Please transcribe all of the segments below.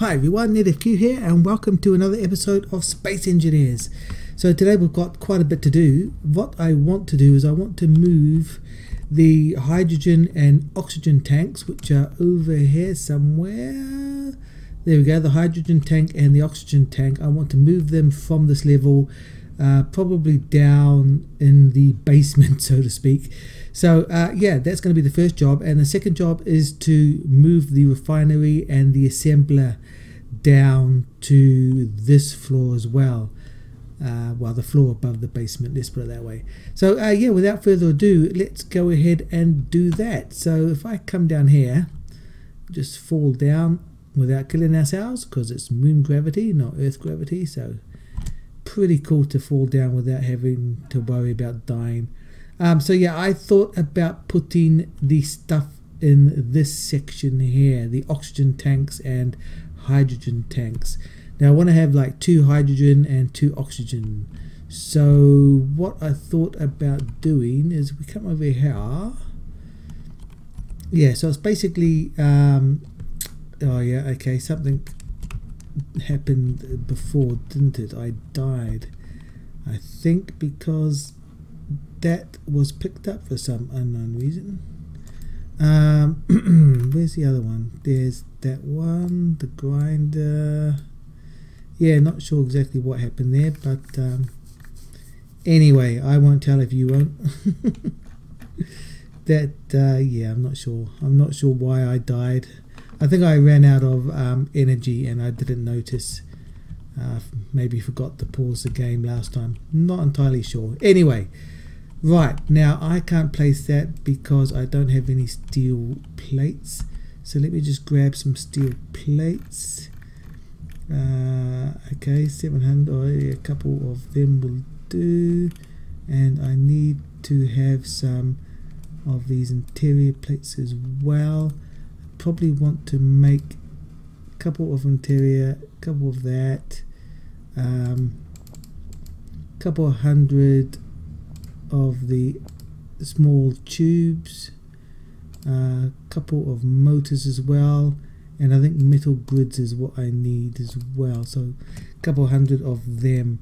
Hi everyone, NETFQ here and welcome to another episode of Space Engineers. So today we've got quite a bit to do. What I want to do is I want to move the hydrogen and oxygen tanks, which are over here somewhere. There we go, the hydrogen tank and the oxygen tank. I want to move them from this level probably down in the basement, so to speak. So yeah, that's going to be the first job, and the second job is to move the refinery and the assembler down to this floor as well. Well, the floor above the basement, let's put it that way. So yeah, without further ado, let's go ahead and do that. So if I come down here, just fall down without killing ourselves, because it's moon gravity, not earth gravity. So pretty cool to fall down without having to worry about dying. So yeah, I thought about putting the stuff in this section here, the oxygen tanks and hydrogen tanks. Now I want to have like 2 hydrogen and 2 oxygen. So what I thought about doing is we come over here. Yeah, so it's basically oh yeah, okay, something happened before, didn't it? I died, I think, because that was picked up for some unknown reason. Where's the other one? There's that one, the grinder. Yeah, not sure exactly what happened there, but anyway, I won't tell if you won't. That yeah, I'm not sure why I died. I think I ran out of energy and I didn't notice. Maybe forgot to pause the game last time, not entirely sure. Anyway, right, now I can't place that because I don't have any steel plates. So let me just grab some steel plates. Okay, 700, a couple of them will do. And I need to have some of these interior plates as well. Probably want to make a couple of interior, a couple of that, couple of 100 of the small tubes, a couple of motors as well, and I think metal grids is what I need as well, so a couple of 100 of them.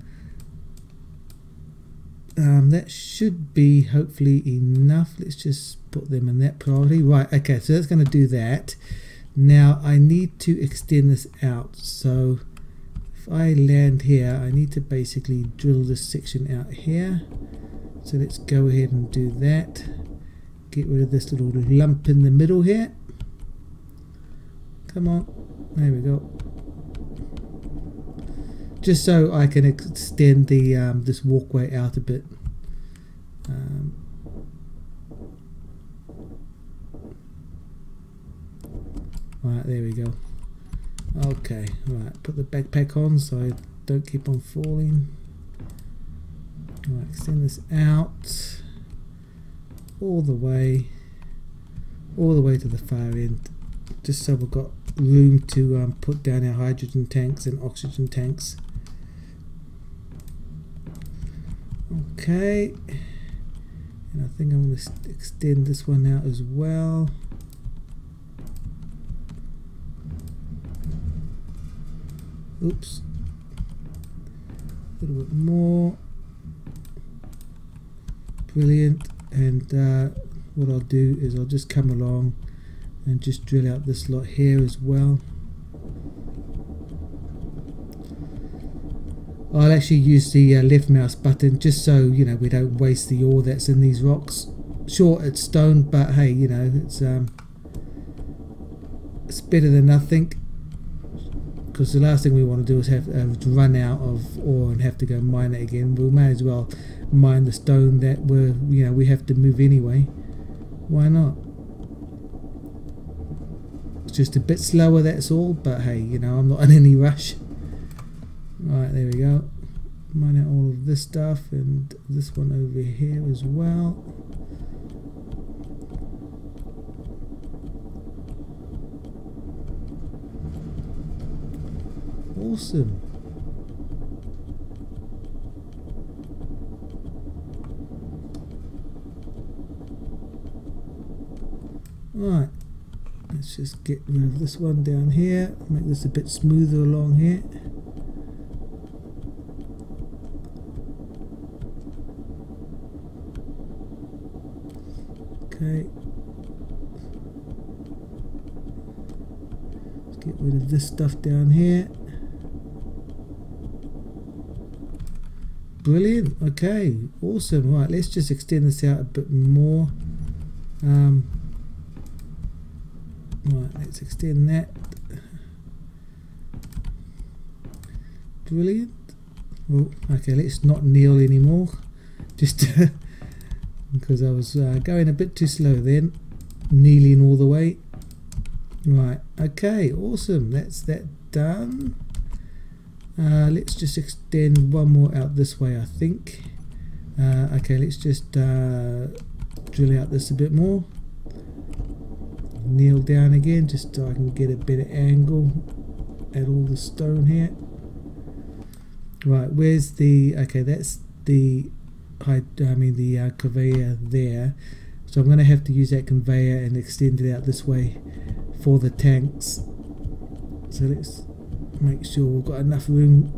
That should be hopefully enough. Let's just put them in that priority. Right, okay, so that's going to do that. Now I need to extend this out, so if I land here I need to basically drill this section out here. So let's go ahead and do that. Get rid of this little lump in the middle here. Come on, there we go. Just so I can extend the this walkway out a bit. Right, there we go. Okay, right, put the backpack on so I don't keep on falling. Right, extend this out all the way to the far end, just so we've got room to put down our hydrogen tanks and oxygen tanks. Okay, and I think I'm going to extend this one out as well. Oops, a little bit more. Brilliant. And what I'll do is I'll just come along and just drill out this lot here as well. I'll actually use the left mouse button just so, you know, we don't waste the ore that's in these rocks. Sure, it's stone, but hey, you know, it's better than nothing, because the last thing we want to do is have to run out of ore and have to go mine it again. We may as well mine the stone that we have to move anyway. Why not? It's just a bit slower, that's all, but hey, you know, I'm not in any rush. Right, there we go. Mine out all of this stuff and this one over here as well. Awesome. Right, let's let's just get rid of this one down here, make this a bit smoother along here. Okay, let's get rid of this stuff down here. Brilliant. Okay, awesome. Right, let's just extend this out a bit more. Right, let's extend that. Brilliant. Oh, okay, let's not kneel anymore, just because I was going a bit too slow then, kneeling all the way. Right, okay, awesome. That's that done. Let's just extend one more out this way, I think. Okay, let's just drill out this a bit more. Kneel down again just so I can get a better angle at all the stone here. Right, where's the, okay, that's the conveyor there, so I'm going to have to use that conveyor and extend it out this way for the tanks. So let's make sure we've got enough room.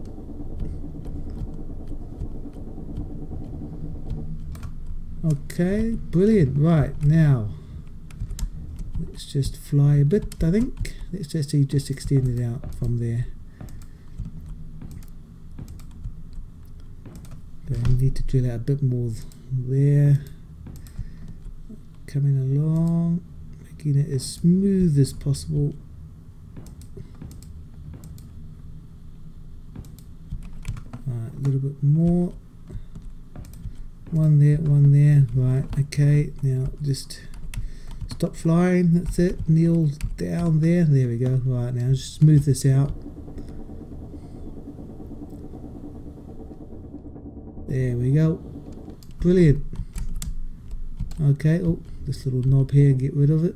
Okay, brilliant. Right, now let's just fly a bit, I think. Let's just extend it out from there. Okay, we need to drill out a bit more there. Coming along, making it as smooth as possible. Right, a little bit more. One there, one there. Right, okay, now just stop flying, that's it. Kneel down there. There we go. Right, now just smooth this out. There we go. Brilliant. Okay, oh, this little knob here, get rid of it.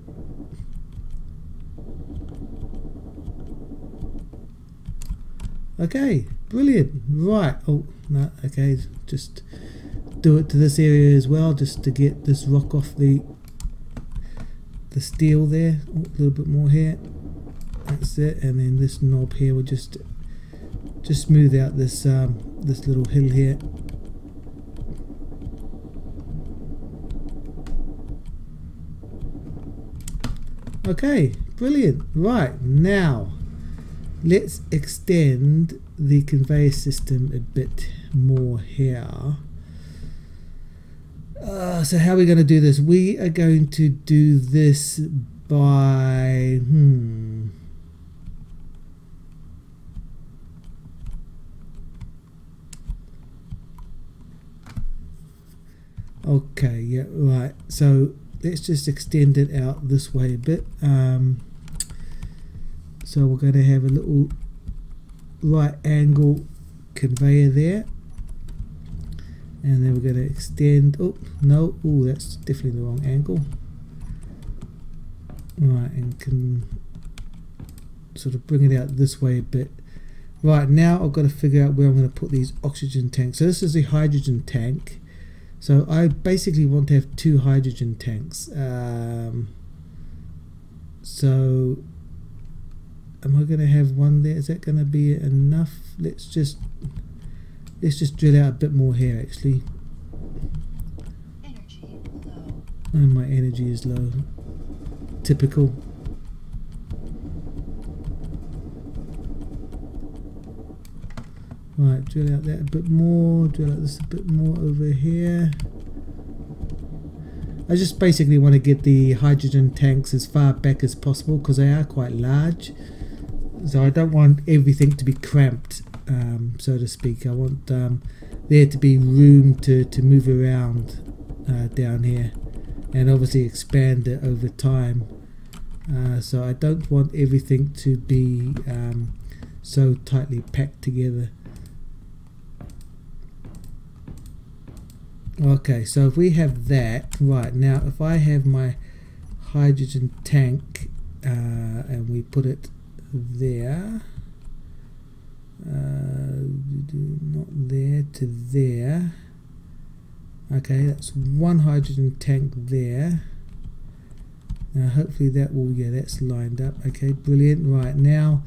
Okay, brilliant. Right, oh, no, okay, just do it to this area as well, just to get this rock off the steel there. Oh, a little bit more here. That's it, and then this knob here will just smooth out this this little hill here. Okay, brilliant. Right, now let's extend the conveyor system a bit more here. So how are we going to do this? We are going to do this by okay, yeah, right. So let's just extend it out this way a bit. So we're going to have a little right angle conveyor there, and then we're going to extend, oh no, oh that's definitely the wrong angle. Right, and can sort of bring it out this way a bit. Right, now I've got to figure out where I'm going to put these oxygen tanks. So this is the hydrogen tank. So I basically want to have 2 hydrogen tanks. So am I going to have one there? Is that going to be enough? Let's just drill out a bit more here actually. Energy low. And my energy is low. Typical. Right, drill out that a bit more, drill out this a bit more over here. I just basically want to get the hydrogen tanks as far back as possible because they are quite large. So I don't want everything to be cramped, so to speak. I want there to be room to move around down here, and obviously expand it over time. So I don't want everything to be so tightly packed together. Okay, so if we have that, right, now if I have my hydrogen tank and we put it there, not there to there. Okay, that's one hydrogen tank there. Now hopefully that will, yeah, that's lined up. Okay, brilliant. Right, now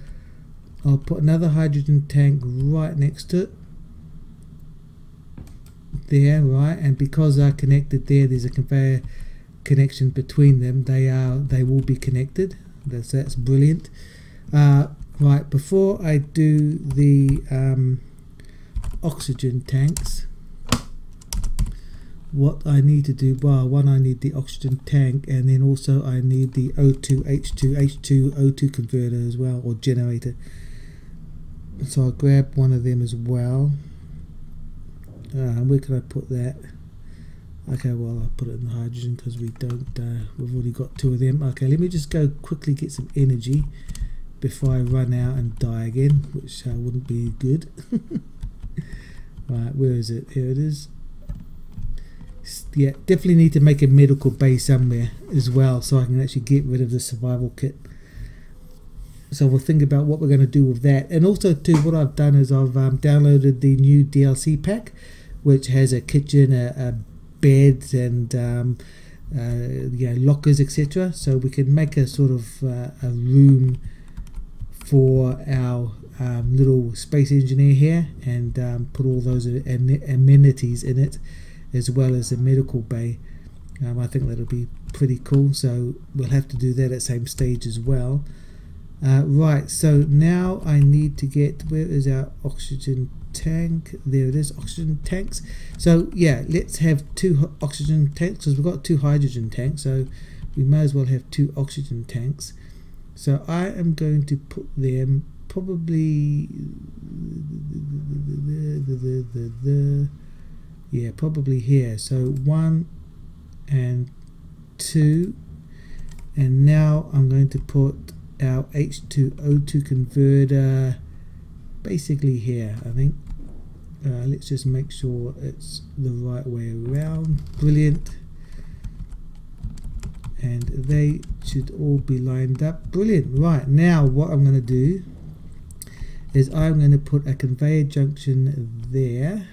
I'll put another hydrogen tank right next to it. There, right, and because they're connected there, there's a conveyor connection between them. They will be connected. That's brilliant. Right, before I do the oxygen tanks, what I need to do, well, one, I need the oxygen tank, and then also I need the O2 H2 O2 converter as well, or generator. So I'll grab one of them as well. Where can I put that? Okay, well, I'll put it in the hydrogen because we don't, we've already got two of them. Okay, let me just go quickly get some energy before I run out and die again, which wouldn't be good. Right, where is it? Here it is. Yeah, definitely need to make a medical bay somewhere as well, so I can actually get rid of the survival kit. So we'll think about what we're going to do with that. And also too, what I've done is I've downloaded the new DLC pack, which has a kitchen, a bed, and yeah, lockers, etc. So we can make a sort of a room for our little space engineer here, and put all those amenities in it, as well as a medical bay. I think that'll be pretty cool, so we'll have to do that at same stage as well. Right, so now I need to get, where is our oxygen tank? There it is, oxygen tanks. So yeah, let's have two oxygen tanks, because we've got two hydrogen tanks, so we may as well have two oxygen tanks. So I am going to put them probably, yeah, probably here. So 1 and 2, and now I'm going to put our H2O2 converter basically here, I think. Let's just make sure it's the right way around. Brilliant. And they should all be lined up. Brilliant. Right, now what I'm going to do is I'm going to put a conveyor junction there.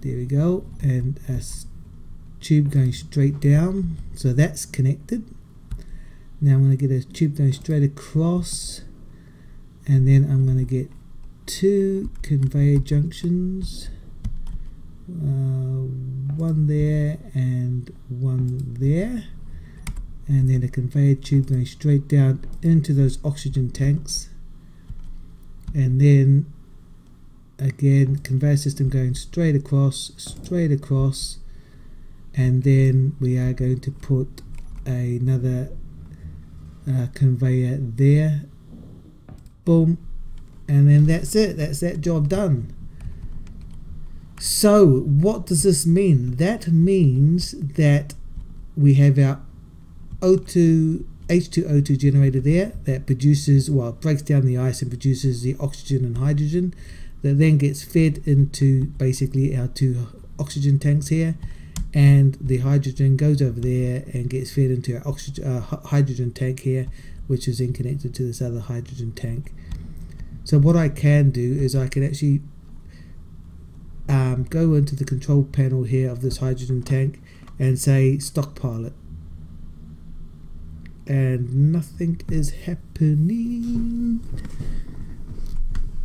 There we go, and a tube going straight down, so that's connected. Now I'm going to get a tube going straight across, and then I'm going to get two conveyor junctions, one there and one there, and then a conveyor tube going straight down into those oxygen tanks, and then again conveyor system going straight across, and then we are going to put another conveyor there. Boom, and then that's it. That's that job done. So what does this mean? That means that we have our H2O2 generator there that produces, well, breaks down the ice and produces the oxygen and hydrogen, that then gets fed into basically our two oxygen tanks here, and the hydrogen goes over there and gets fed into our oxygen, hydrogen tank here, which is then connected to this other hydrogen tank. So what I can do is I can actually go into the control panel here of this hydrogen tank and say stockpile it, and nothing is happening.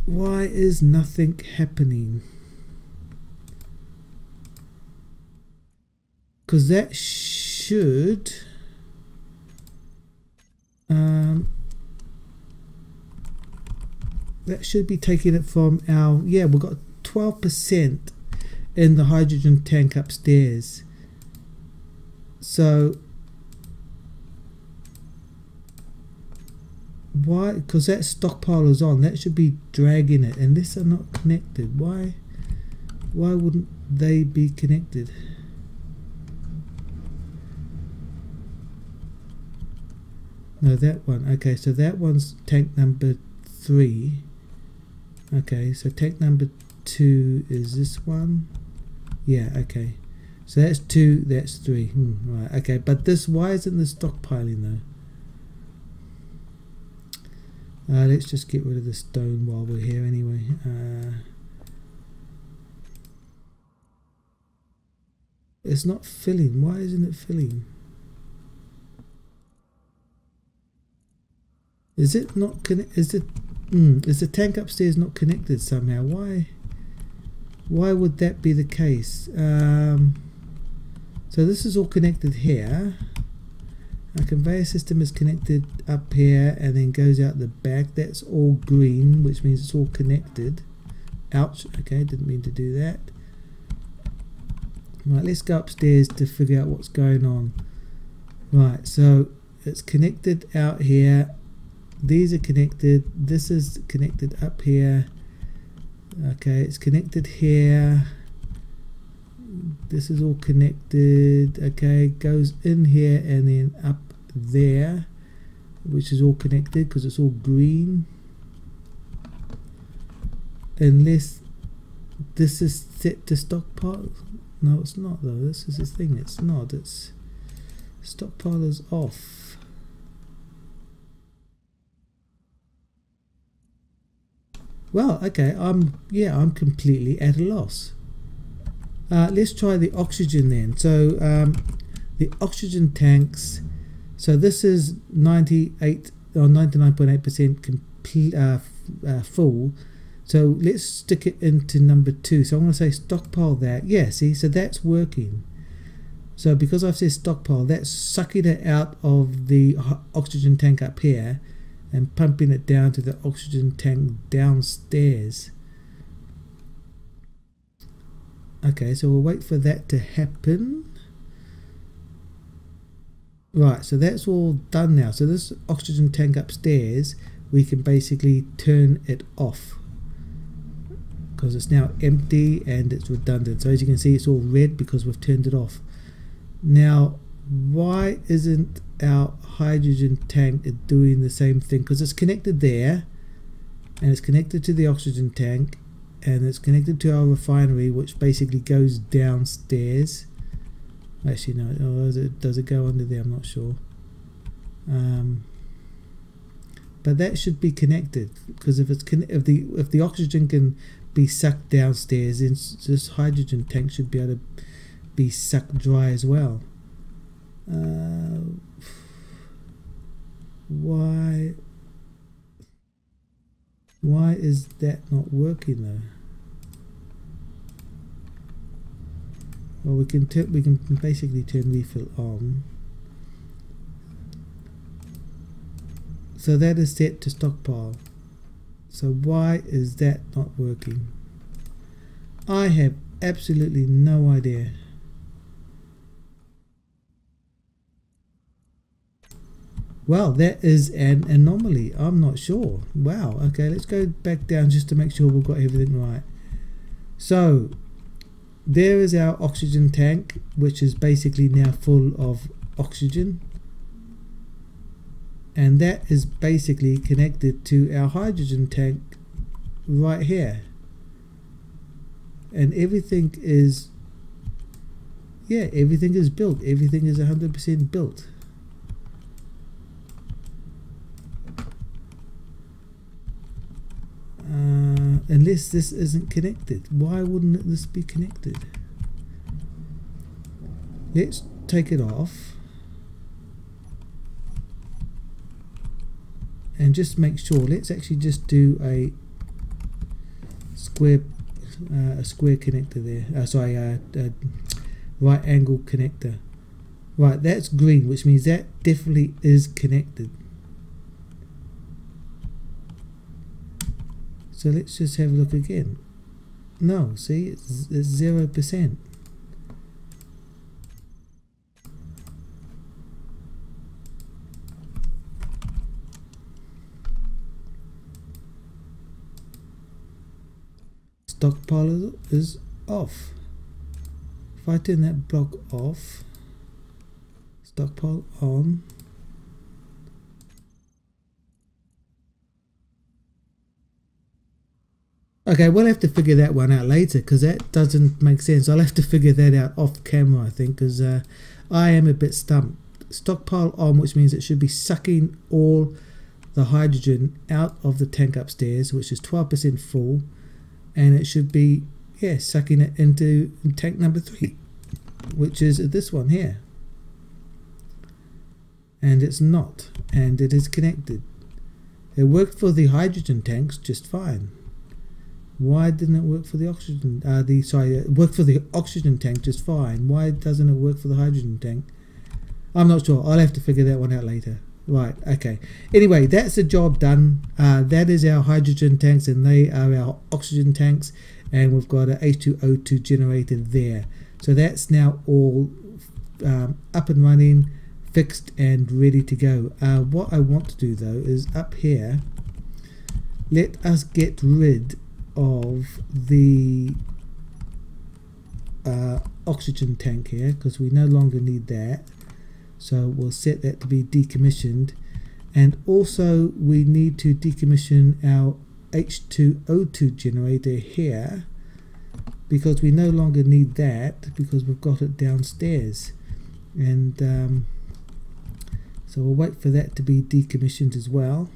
Why is nothing happening? Because that should be taking it from our, yeah, we've got 12% in the hydrogen tank upstairs. So why? Because that stockpile is on, that should be dragging it, and this are not connected. Why wouldn't they be connected? No, that one. Okay, so that one's tank number 3. Okay, so tank number 2 is this one. Yeah, okay. So that's 2, that's 3. Right, okay, but this, why isn't this stockpiling though? Let's just get rid of the stone while we're here anyway. It's not filling. Why isn't it filling? Is it not connected? Is the tank upstairs not connected somehow? Why would that be the case? So this is all connected here. Our conveyor system is connected up here and then goes out the back. That's all green, which means it's all connected. Ouch, okay, didn't mean to do that. Right, let's go upstairs to figure out what's going on. Right, so it's connected out here. These are connected. This is connected up here. Okay, it's connected here. This is all connected. Okay, goes in here and then up there, which is all connected because it's all green. Unless this is set to stockpile. No, it's not though. This is the thing. It's not. It's stockpile is off. Well, okay. I'm completely at a loss. Let's try the oxygen then. So the oxygen tanks. So this is 98 or 99.8% complete full. So let's stick it into number 2. So I'm going to say stockpile that. Yeah, see, so that's working. So because I've said stockpile, that's sucking it out of the oxygen tank up here and pumping it down to the oxygen tank downstairs. Okay, so we'll wait for that to happen. Right, so that's all done now. So this oxygen tank upstairs, we can basically turn it off because it's now empty and it's redundant. So as you can see, it's all red because we've turned it off. Now, why isn't our hydrogen tank doing the same thing? Because it's connected there and it's connected to the oxygen tank and it's connected to our refinery, which basically goes downstairs. Actually no, does it go under there? I'm not sure. But that should be connected because if the oxygen can be sucked downstairs, then this hydrogen tank should be able to be sucked dry as well. Why is that not working though? Well, we can basically turn refill on. So that is set to stockpile. So why is that not working? I have absolutely no idea. Well, that is an anomaly. I'm not sure. Wow. Okay, let's go back down just to make sure we've got everything right. So there is our oxygen tank, which is basically now full of oxygen. And that is basically connected to our hydrogen tank right here. And everything is, yeah, everything is built. Everything is 100% built. Unless this isn't connected. Why wouldn't this be connected? Let's take it off and just make sure. Let's actually just do a square connector there. Sorry, right angle connector. Right, that's green, which means that definitely is connected. So let's just have a look again. No, see, it's 0%. Stockpile is off. If I turn that block off, stockpile on. Okay, we'll have to figure that one out later because that doesn't make sense. I'll have to figure that out off camera, I think, because I am a bit stumped. Stockpile on, which means it should be sucking all the hydrogen out of the tank upstairs, which is 12% full, and it should be, yeah, sucking it into tank number 3, which is this one here. And it's not, and it is connected. It worked for the hydrogen tanks just fine. Why didn't it work for the oxygen? It worked for the oxygen tank just fine. Why doesn't it work for the hydrogen tank? I'm not sure. I'll have to figure that one out later. Right, okay. Anyway, that's the job done. That is our hydrogen tanks, and they are our oxygen tanks, and we've got a H2O2 generator there. So that's now all up and running, fixed and ready to go. What I want to do though is up here, let us get rid of the oxygen tank here, because we no longer need that. So we'll set that to be decommissioned, and also we need to decommission our H2O2 generator here, because we no longer need that because we've got it downstairs. And so we'll wait for that to be decommissioned as well.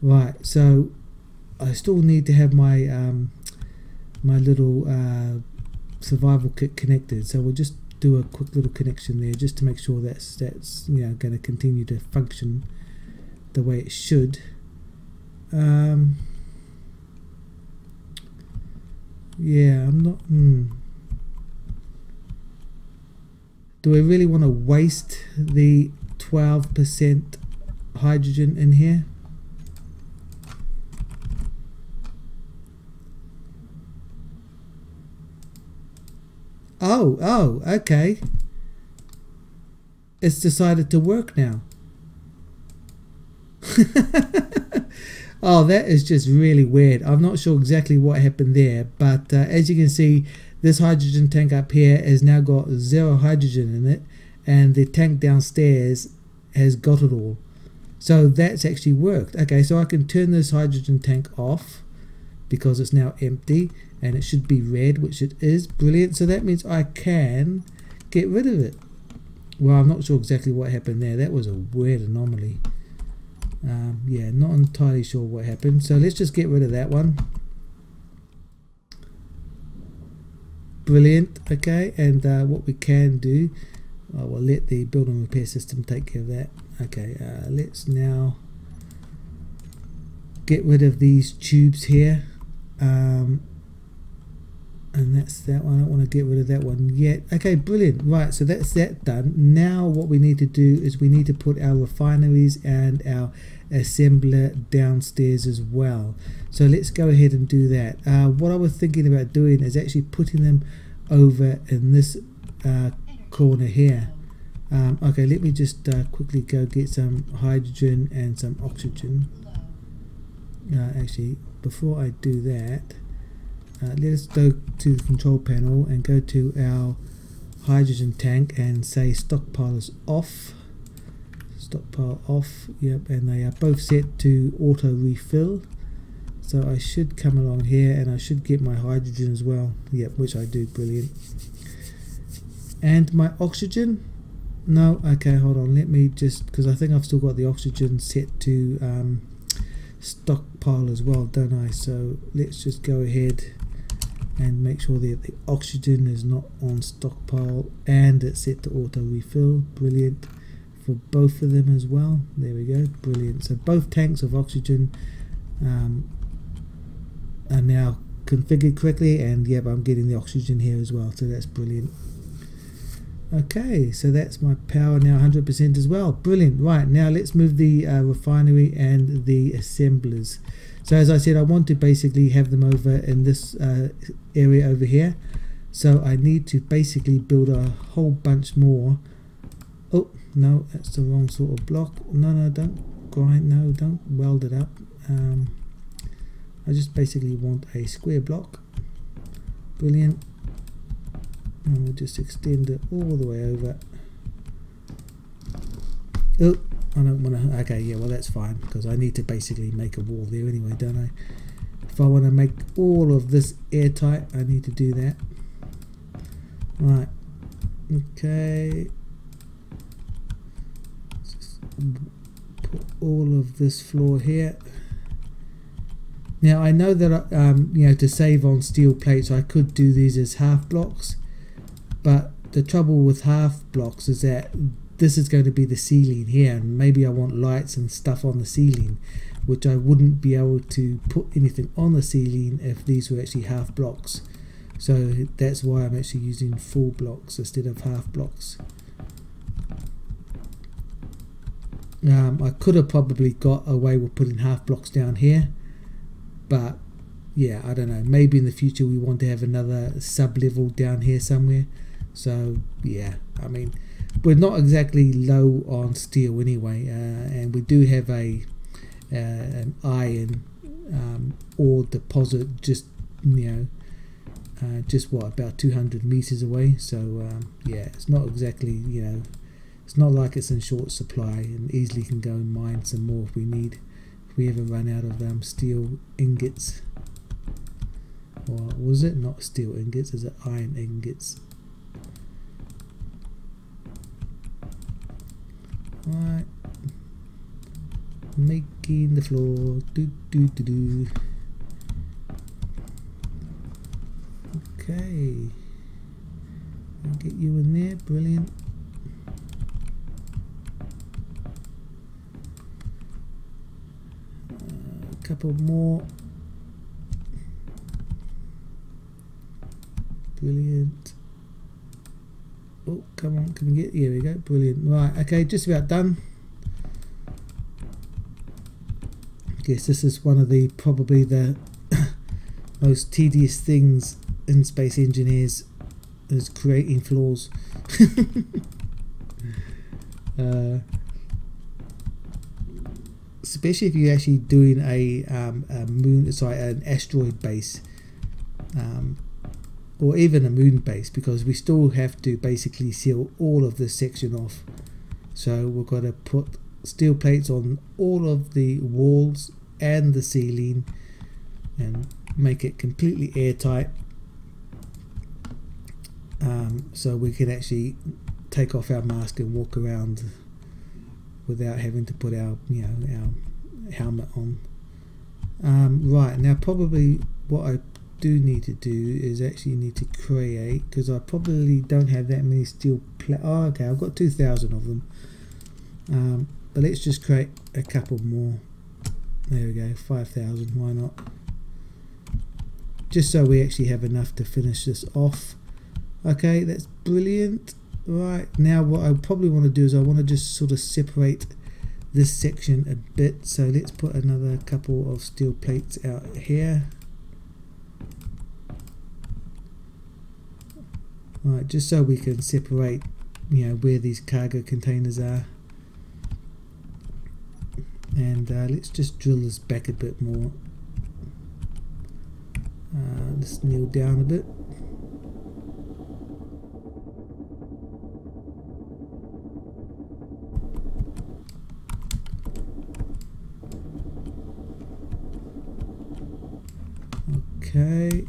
Right, so I still need to have my my little survival kit connected, so we'll just do a quick little connection there just to make sure that's you know, going to continue to function the way it should. Yeah, I'm not. Do I really want to waste the 12% hydrogen in here? Oh, okay. It's decided to work now. Oh, that is just really weird. I'm not sure exactly what happened there, but as you can see, this hydrogen tank up here has now got 0 hydrogen in it, and the tank downstairs has got it all. So that's actually worked. Okay, so I can turn this hydrogen tank off because it's now empty, and it should be red, which it is. Brilliant. So that means I can get rid of it. Well, I'm not sure exactly what happened there. That was a weird anomaly. Yeah, not entirely sure what happened. So let's just get rid of that one. Brilliant. Okay, and what we can do, we'll let the build and repair system take care of that. Okay, let's now get rid of these tubes here. And that's that one. I don't want to get rid of that one yet. Okay, brilliant. Right, so that's that done. Now what we need to do is we need to put our refineries and our assembler downstairs as well. So let's go ahead and do that. What I was thinking about doing is actually putting them over in this corner here. Okay, let me just quickly go get some hydrogen and some oxygen. Actually, before I do that, let us go to the control panel and go to our hydrogen tank and say stockpile is off. Stockpile off. Yep, and they are both set to auto refill. So I should come along here and I should get my hydrogen as well. Yep, which I do. Brilliant. And my oxygen. No, okay, hold on. Let me just, because I think I've still got the oxygen set to stockpile as well, don't I? So let's just go ahead and make sure that the oxygen is not on stockpile and it's set to auto refill. Brilliant. For both of them as well. There we go. Brilliant. So both tanks of oxygen are now configured correctly, and yep, I'm getting the oxygen here as well, so that's brilliant. Okay, so that's my power now 100% as well. Brilliant. Right, now let's move the refinery and the assemblers. So as I said, I want to basically have them over in this area over here. So I need to basically build a whole bunch more. Oh, no, that's the wrong sort of block. No, don't grind, no, don't weld it up. I just basically want a square block. Brilliant. And we'll just extend it all the way over. Oh, I don't want to. Okay, yeah, well that's fine, because I need to basically make a wall there anyway, don't I? If I want to make all of this airtight, I need to do that. Right. Okay. Just put all of this floor here. Now I know that you know, to save on steel plates, I could do these as half blocks, but the trouble with half blocks is that this is going to be the ceiling here, and maybe I want lights and stuff on the ceiling, which I wouldn't be able to put anything on the ceiling if these were actually half blocks. So that's why I'm actually using full blocks instead of half blocks. I could have probably got away with putting half blocks down here, but yeah, I don't know, maybe in the future we want to have another sub level down here somewhere. So yeah, I mean, we're not exactly low on steel anyway, and we do have an iron ore deposit just, you know, just what, about 200 meters away. So yeah, it's not exactly, you know, it's not like it's in short supply, and easily can go and mine some more if we need, if we ever run out of steel ingots. Or was it not steel ingots, is it iron ingots? Right, making the floor, do. Okay, I'll get you in there, brilliant. A couple more, brilliant. Oh, come on, can we get, here we go, brilliant. Right, okay, just about done. I guess this is one of the, probably the most tedious things in Space Engineers, is creating floors. Especially if you're actually doing a an asteroid base, or even a moon base, because we still have to basically seal all of this section off. So we've got to put steel plates on all of the walls and the ceiling and make it completely airtight, so we can actually take off our mask and walk around without having to put our, you know, our helmet on. Right, now probably what I do need to do is actually need to create, because I probably don't have that many steel plates. Oh, okay, I've got 2,000 of them, but let's just create a couple more. There we go, 5,000, why not, just so we actually have enough to finish this off. Okay, that's brilliant. Right, now what I probably want to do is I want to just sort of separate this section a bit, so let's put another couple of steel plates out here. Right, just so we can separate, you know, where these cargo containers are. And let's just drill this back a bit more. Let's kneel down a bit. Okay.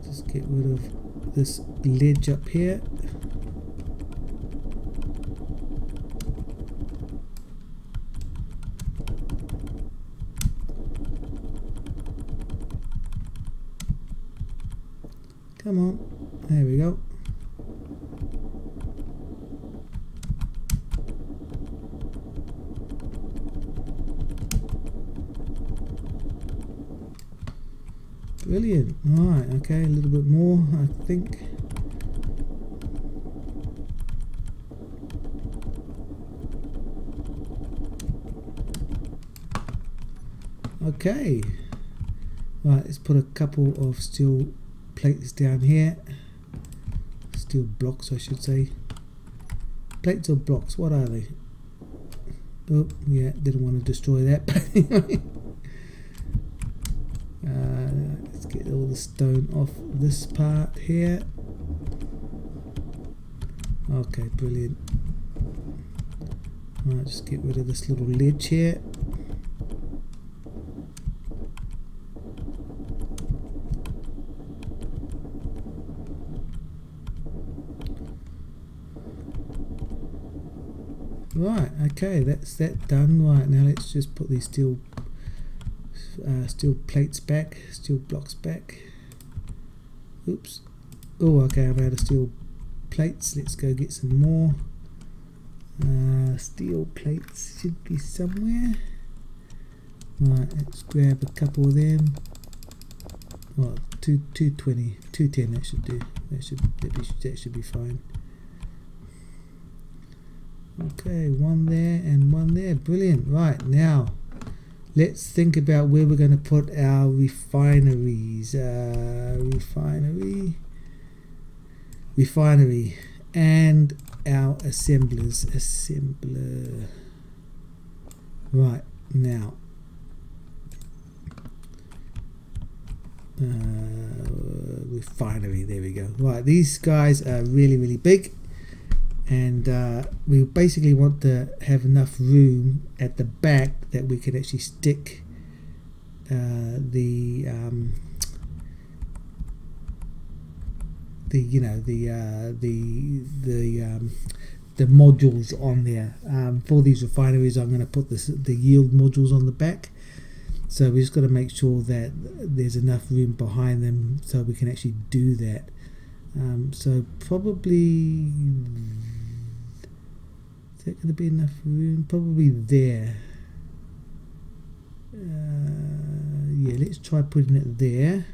Just get rid of this ledge up here. Come on, there we go. Brilliant. Alright, okay, a little bit more, I think. Okay. Right, let's put a couple of steel plates down here. Steel blocks, I should say. Plates or blocks, what are they? Oh, yeah, didn't want to destroy that, but anyway. Let's get all the stone off this part here. Okay, brilliant. Right, just get rid of this little ledge here. Right, okay, that's that done. Right, now let's just put these steel plates back, steel blocks back. Oops. Oh, okay, I've had a steel plates. Let's go get some more. Steel plates should be somewhere. Right, let's grab a couple of them. Well, 220, 210. That should do. That should be fine. Okay, one there and one there. Brilliant. Right, now let's think about where we're going to put our refineries. Refinery and our assemblers. Assembler. Right, now refinery, there we go. Right, these guys are really big, and we basically want to have enough room at the back that we can actually stick the modules on there. For these refineries, I'm going to put the yield modules on the back. So we just got to make sure that there's enough room behind them so we can actually do that. So probably, is that going to be enough room? Probably there. Yeah, let's try putting it there.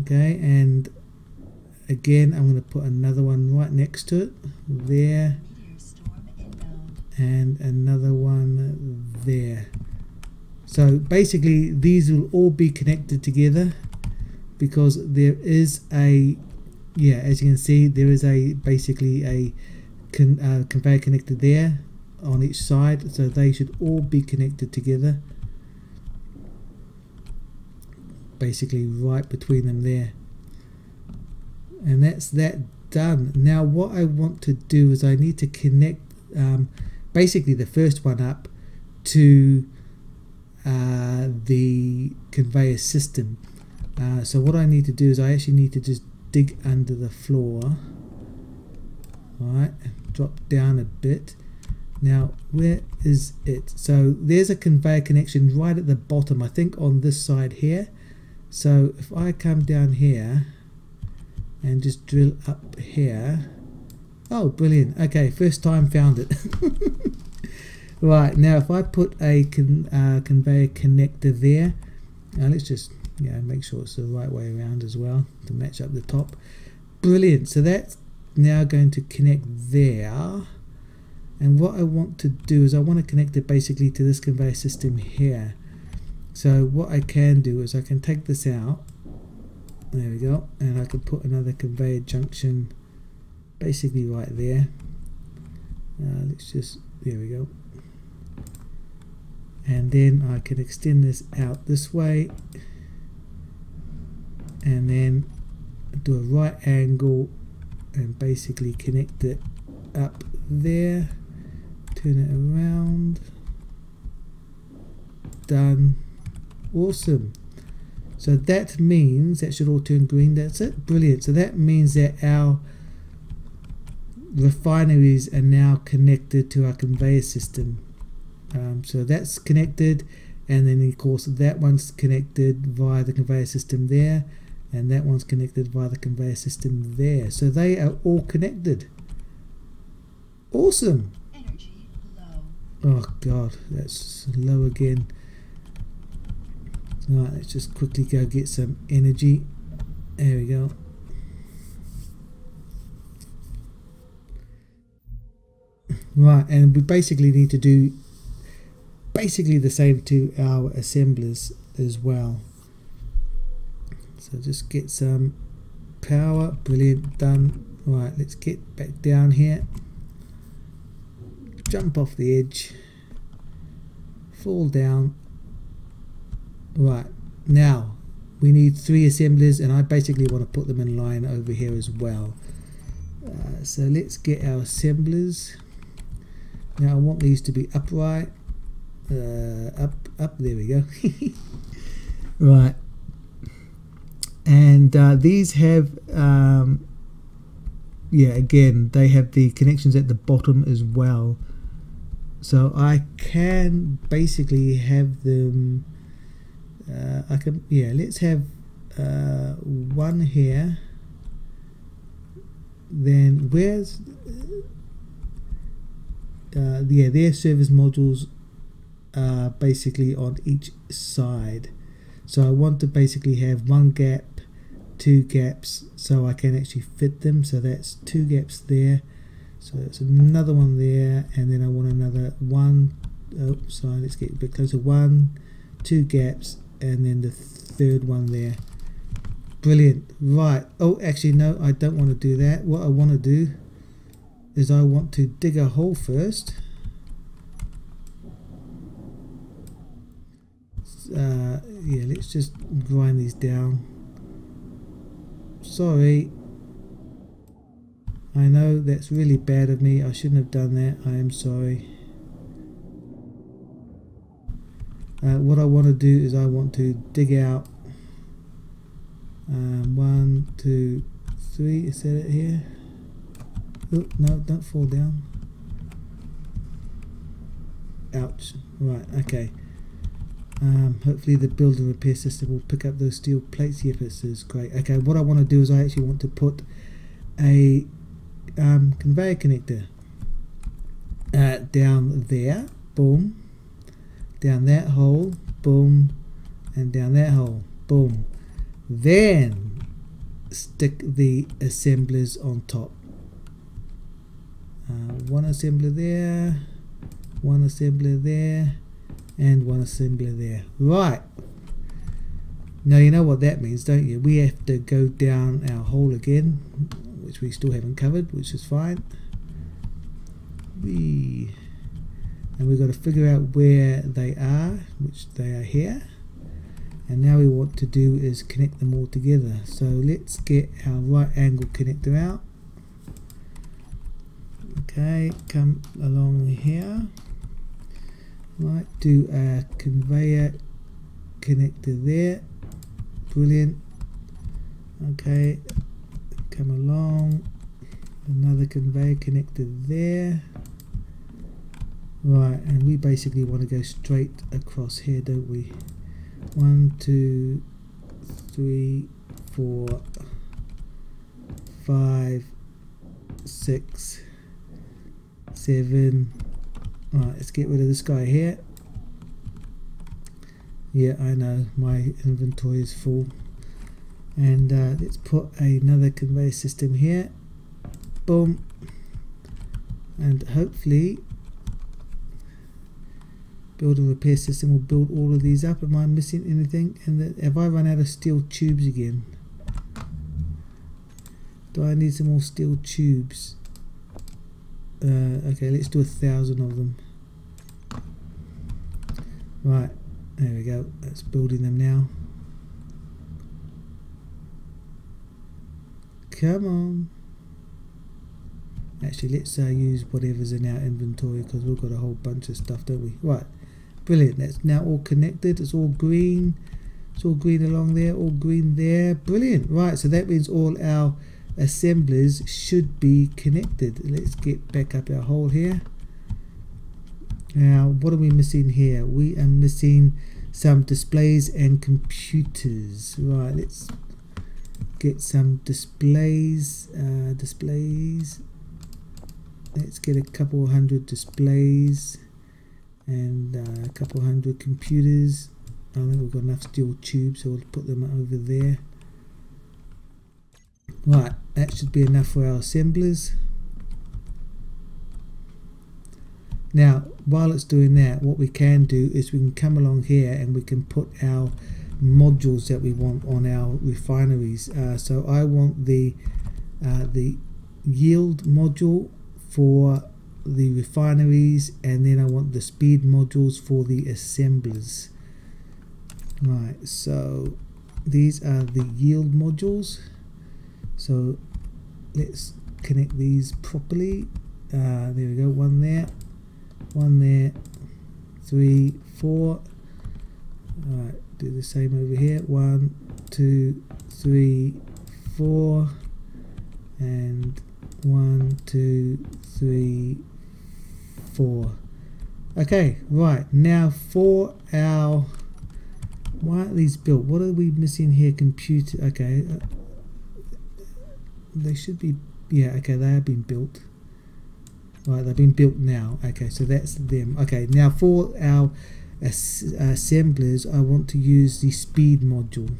Okay, and again, I'm going to put another one right next to it, there, and another one there. So basically these will all be connected together because there is a, yeah, as you can see, there is a basically a conveyor connected there on each side, so they should all be connected together, basically right between them there. And that's that done. Now what I want to do is I need to connect basically the first one up to the conveyor system. So what I need to do is I actually need to just dig under the floor. Alright, drop down a bit. Now where is it? So there's a conveyor connection right at the bottom, I think on this side here. So if I come down here and just drill up here. Oh, brilliant. Okay, first time found it. Right, now if I put a conveyor connector there, let's just make sure it's the right way around as well to match up the top. Brilliant. So that's now going to connect there. And what I want to do is I want to connect it basically to this conveyor system here. So what I can do is I can take this out. There we go, and I can put another conveyor junction basically right there. Let's just, there we go, and then I can extend this out this way and then do a right angle and basically connect it up there, turn it around, done. Awesome. So that means that should all turn green. That's it. Brilliant. So that means that our refineries are now connected to our conveyor system. So that's connected, and then of course that one's connected via the conveyor system there, and that one's connected via the conveyor system there. So they are all connected. Awesome. Energy low. Oh god, that's low again. Right, let's just quickly go get some energy. There we go. Right, and we basically need to do basically the same to our assemblers as well. So just get some power. Brilliant, done. Right, let's get back down here. Jump off the edge. Fall down. Right, now we need 3 assemblers, and I basically want to put them in line over here as well. So let's get our assemblers. Now I want these to be upright. Up, there we go. Right, and these have again, they have the connections at the bottom as well, so I can basically have them let's have one here then where's yeah, their service modules are basically on each side. So I want to basically have one gap, two gaps, so I can actually fit them. So that's two gaps there, so it's another one there, and then I want another one. Oh, sorry, let's get a bit closer. One, two gaps, and then the third one there. Brilliant. Right. Oh, actually no, I don't want to do that. What I want to do is I want to dig a hole first. Yeah, let's just grind these down. Sorry, I know that's really bad of me. I shouldn't have done that. I am sorry. What I want to do is I want to dig out 1, 2, 3. Is that it here? Oh, no, don't fall down. Ouch. Right, okay. Hopefully the build and repair system will pick up those steel plates. Yep, it is great. Okay, what I want to do is I actually want to put a conveyor connector down there. Boom. Down that hole. Boom. And down that hole. Boom. Then stick the assemblers on top. One assembler there, one assembler there, and one assembler there. Right. Now you know what that means, don't you? We have to go down our hole again, which we still haven't covered, which is fine. And we've got to figure out where they are, which they are here. And now we want to do is connect them all together. So let's get our right angle connector out. Okay, come along here. Right, do a conveyor connector there. Brilliant. Okay, come along. Another conveyor connector there. Right, and we basically want to go straight across here, don't we? 1, 2, 3, 4, 5, 6, 7. Right, let's get rid of this guy here. Yeah, I know my inventory is full. And let's put another conveyor system here. Boom. And hopefully build and repair system will build all of these up. Am I missing anything? And have I run out of steel tubes again? Do I need some more steel tubes? Okay, let's do 1,000 of them. Right, there we go. That's building them now. Come on. Actually, let's use whatever's in our inventory, because we've got a whole bunch of stuff, don't we? Right, brilliant. That's now all connected. It's all green. It's all green along there, all green there. Brilliant. Right, so that means all our assemblers should be connected. Let's get back up our hole here. Now, what are we missing here? We are missing some displays and computers. Right, let's get some displays. Let's get a couple hundred displays and a couple hundred computers. I think we've got enough steel tubes, so we'll put them over there. Right, that should be enough for our assemblers. Now, while it's doing that, what we can do is we can come along here and we can put our modules that we want on our refineries. So I want the yield module for the refineries, and then I want the speed modules for the assemblers. Right, so these are the yield modules. So let's connect these properly. There we go, one there, 3, 4. Alright, do the same over here. 1, 2, 3, 4, and 1, 2, 3, 4. Okay, right, now for our, why aren't these built? What are we missing here? Computer, okay. They should be yeah, okay, they have been built. Right, they've been built now. Okay, so that's them. Okay, now for our assemblers, I want to use the speed module.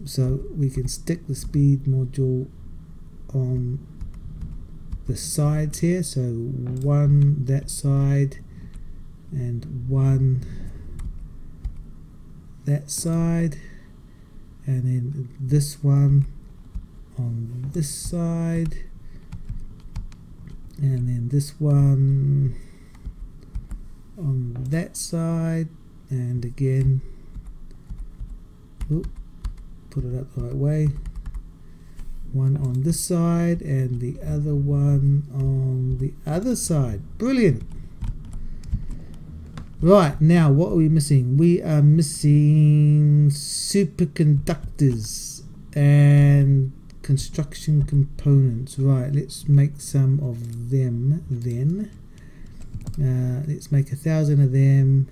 So we can stick the speed module on the sides here. So one that side and one that side, and then this one on this side, and then this one on that side, and again, put it up the right way, one on this side and the other one on the other side. Brilliant. Right, now what are we missing? We are missing superconductors and construction components. Right, let's make some of them then. Let's make 1,000 of them.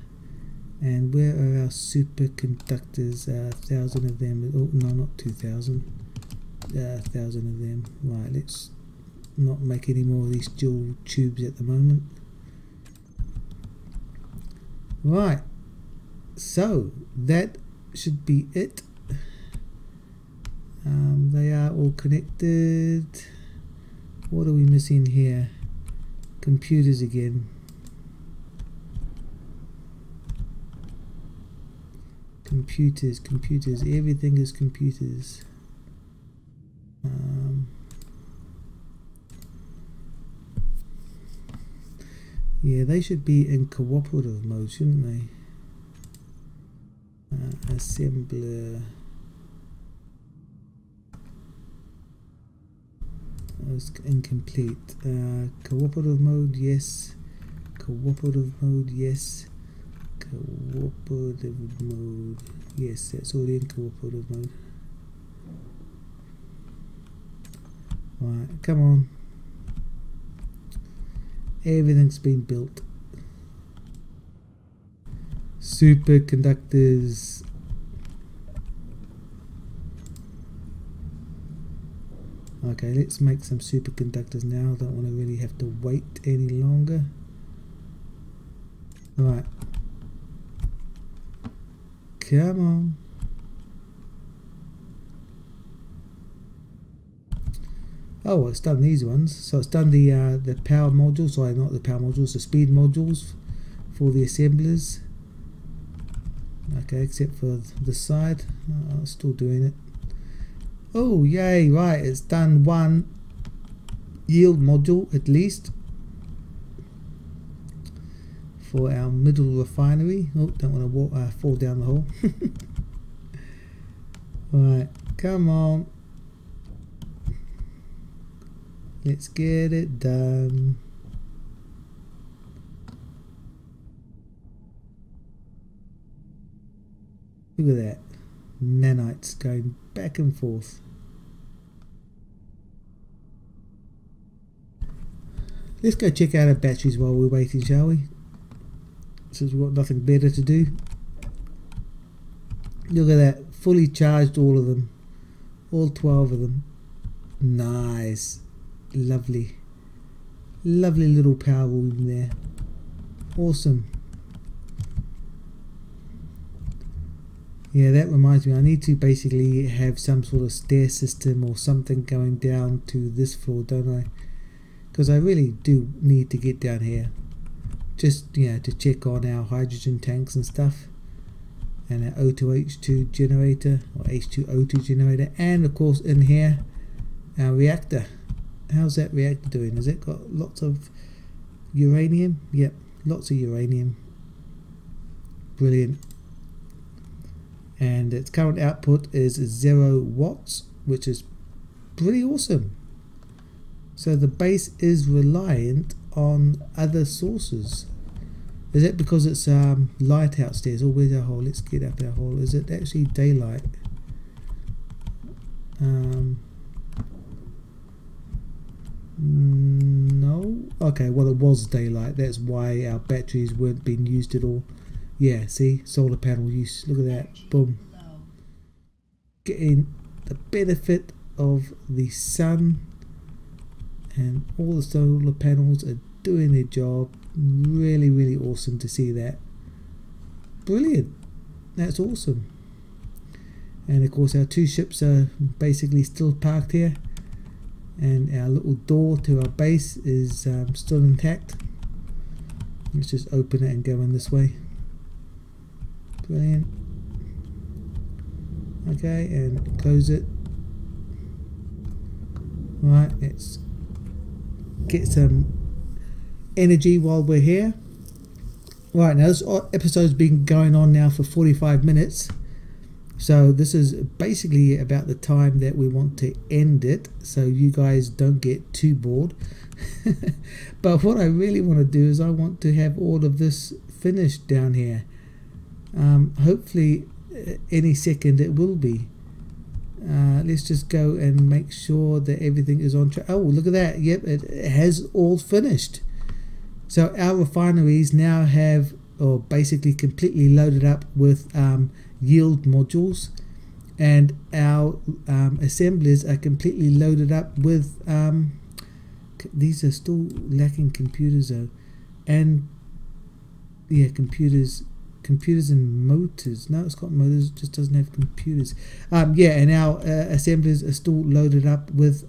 And where are our superconductors? 1,000 of them. Oh no, not 2,000. 1,000 of them. Right, let's not make any more of these dual tubes at the moment. Right, so that should be it. They are all connected. What are we missing here? Computers again. Computers, everything is computers. Yeah, they should be in cooperative mode, shouldn't they? Assembler. It's incomplete. Cooperative mode, yes. Cooperative mode, yes. Cooperative mode, yes. That's already in cooperative mode. Right, come on. Everything's been built. Superconductors. Okay, let's make some superconductors now. I don't want to really have to wait any longer. Right. Come on. Oh, it's done these ones. So it's done the power modules. Sorry, not the power modules, the speed modules for the assemblers. Okay, except for this side. Still doing it. Oh, yay, right. It's done one yield module at least for our middle refinery. Oh, don't want to fall down the hole. Right, come on. Let's get it done. Look at that. Nanites going back and forth. Let's go check out our batteries while we're waiting, shall we? Since we've got nothing better to do. Look at that. Fully charged, all of them. All 12 of them. Nice. Lovely. Lovely little power room there. Awesome. Yeah, that reminds me, I need to basically have some sort of stair system or something going down to this floor, don't I? Because I really do need to get down here. Just, you know, to check on our hydrogen tanks and stuff. And our O2H2 generator, or H2O2 generator. And of course in here, our reactor. How's that reactor doing? Has it got lots of uranium? Yep, lots of uranium. Brilliant. And its current output is 0 watts, which is pretty awesome. So the base is reliant on other sources. Is it because it's light outstairs? Oh, where's our hole? Let's get up our hole. Is it actually daylight? No. Okay, well it was daylight. That's why our batteries weren't being used at all. Yeah, see, solar panel use. Look at that. Boom. Getting the benefit of the sun and all the solar panels are doing their job. Really awesome to see that. Brilliant, that's awesome. And of course our two ships are basically still parked here, and our little door to our base is still intact. Let's just open it and go in this way. Brilliant. Okay, and close it. Right, let's get some energy while we're here. Right, now this episode's been going on now for 45 minutes. So this is basically about the time that we want to end it, so you guys don't get too bored. But what I really want to do is I want to have all of this finished down here. Hopefully any second it will be. Let's just go and make sure that everything is on track. Oh, look at that. Yep, it has all finished. So our refineries now have, or basically completely loaded up with yield modules, and our assemblers are completely loaded up with these are still lacking computers though, and yeah, computers and motors. No, it's got motors, it just doesn't have computers. Yeah, and our assemblers are still loaded up with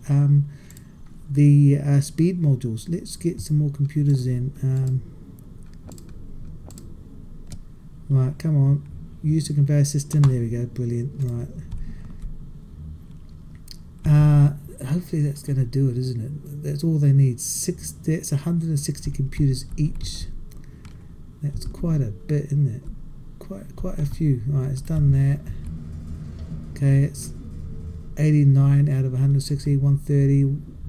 the speed modules. Let's get some more computers in. Right, come on, use the conveyor system. There we go, brilliant. Right, hopefully that's going to do it, isn't it? That's all they need. That's 160 computers each. That's quite a bit, isn't it? Quite a few. Right, it's done that. Okay, it's 89 out of 160, 130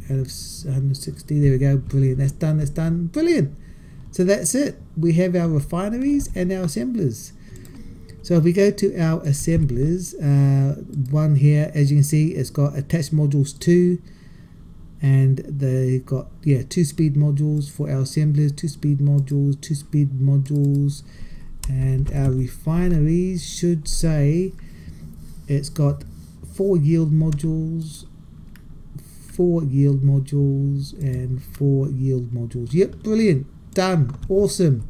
out of 160. There we go, brilliant. That's done. That's done. Brilliant. So that's it. We have our refineries and our assemblers. So if we go to our assemblers, one here, as you can see, it's got attached modules 2, and they've got 2 speed modules for our assemblers, 2 speed modules, 2 speed modules, and our refineries should say it's got 4 yield modules, 4 yield modules, and 4 yield modules. Yep, brilliant, done, awesome.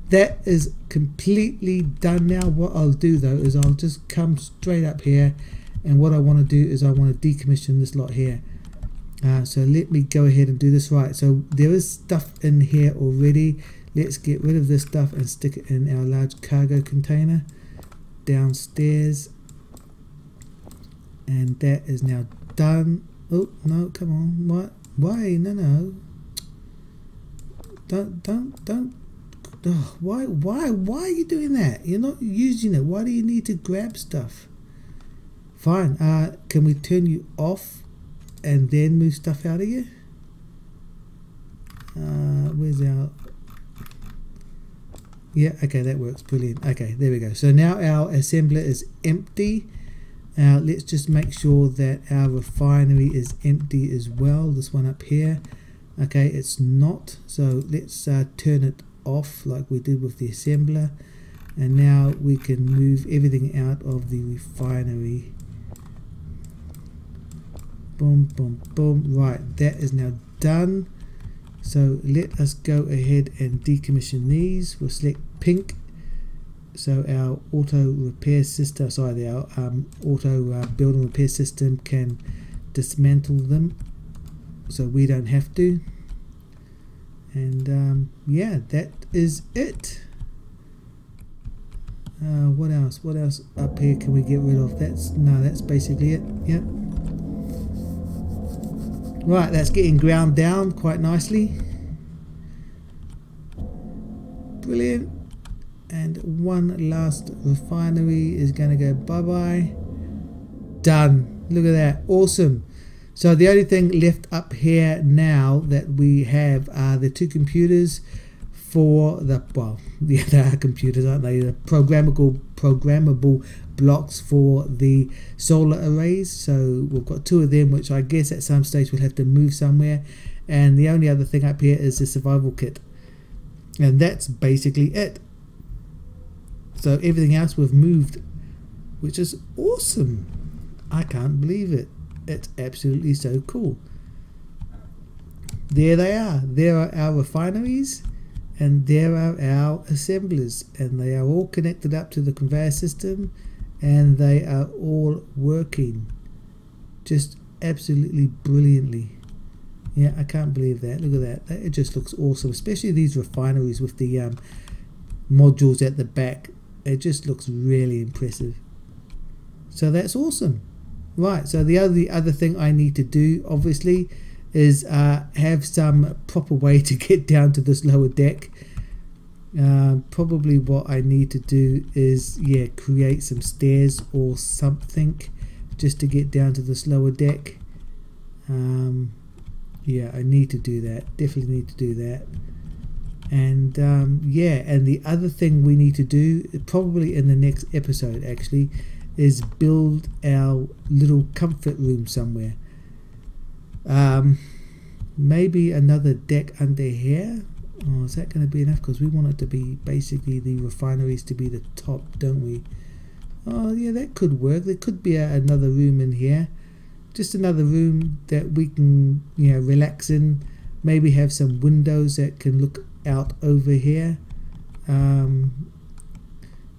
That is completely done now. What I'll do though is I'll just come straight up here, and what I want to do is I want to decommission this lot here. So let me go ahead and do this. Right, so there is stuff in here already. Let's get rid of this stuff and stick it in our large cargo container downstairs, and that is now done. Oh no, come on, what? Why? No, don't. Oh, why are you doing that? You're not using it. Why do you need to grab stuff? Fine, can we turn you off and then move stuff out of you? Where's our... Yeah, okay, that works, brilliant. Okay, there we go. So now our assembler is empty. Let's just make sure that our refinery is empty as well, this one up here. Okay, it's not, so let's turn it off like we did with the assembler, and now we can move everything out of the refinery. Boom, boom, boom. Right, that is now done. So let us go ahead and decommission these. We'll select pink, so our auto repair system, sorry, our auto build and repair system can dismantle them, so we don't have to. And yeah, that is it. What else up here can we get rid of? That's basically it. Yep. Right, that's getting ground down quite nicely. Brilliant. And one last refinery is going to go bye-bye. Done. Look at that. Awesome. So the only thing left up here now that we have are the 2 computers for the, well, yeah, they are computers, aren't they? The programmable blocks for the solar arrays. So we've got 2 of them, which I guess at some stage we'll have to move somewhere. And the only other thing up here is the survival kit. And that's basically it. So everything else we've moved, which is awesome. I can't believe it. It's absolutely so cool. there they are. There are our refineries, and there are our assemblers, and they are all connected up to the conveyor system, and they are all working just absolutely brilliantly. Yeah, I can't believe that. Look at that. It just looks awesome, especially these refineries with the modules at the back. It just looks really impressive. So that's awesome. Right, so the other thing I need to do, obviously, is have some proper way to get down to this lower deck. Probably what I need to do is, yeah, create some stairs or something just to get down to this lower deck. Yeah, I need to do that. Definitely need to do that. And yeah, and the other thing we need to do, probably in the next episode actually, is build our little comfort room somewhere. Maybe another deck under here. Oh, is that going to be enough? Because we want it to be basically the refineries to be the top, don't we? Oh yeah, that could work. There could be another room in here, just another room that we can, you know, relax in. Maybe have some windows that can look out over here.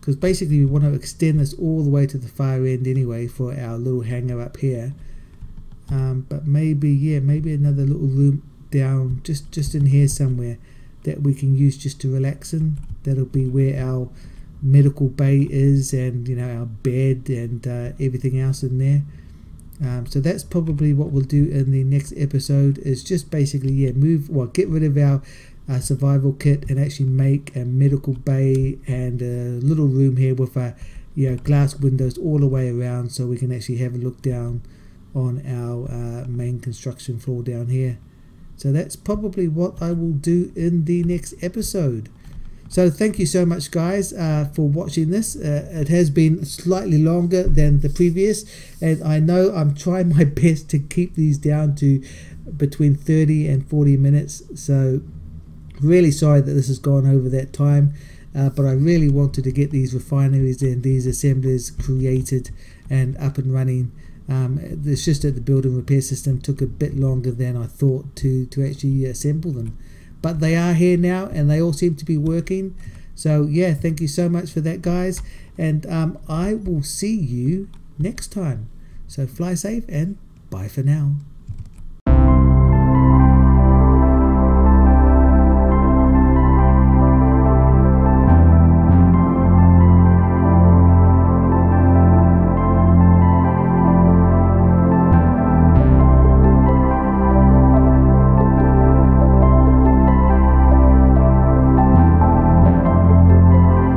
Because basically we want to extend this all the way to the far end anyway for our little hangar up here. But maybe, yeah, maybe another little room down just in here somewhere that we can use just to relax in. That'll be where our medical bay is, and you know, our bed and everything else in there. So that's probably what we'll do in the next episode, is just basically, yeah, get rid of our survival kit and actually make a medical bay and a little room here with glass windows all the way around, so we can actually have a look down on our main construction floor down here. So that's probably what I will do in the next episode. So thank you so much, guys, for watching this. It has been slightly longer than the previous, and I know I'm trying my best to keep these down to between 30 and 40 minutes. So really sorry that this has gone over that time, but I really wanted to get these refineries and these assemblers created and up and running. It's just that the build and repair system took a bit longer than I thought to actually assemble them, but they are here now and they all seem to be working. So yeah, thank you so much for that, guys, and I will see you next time. So fly safe and bye for now.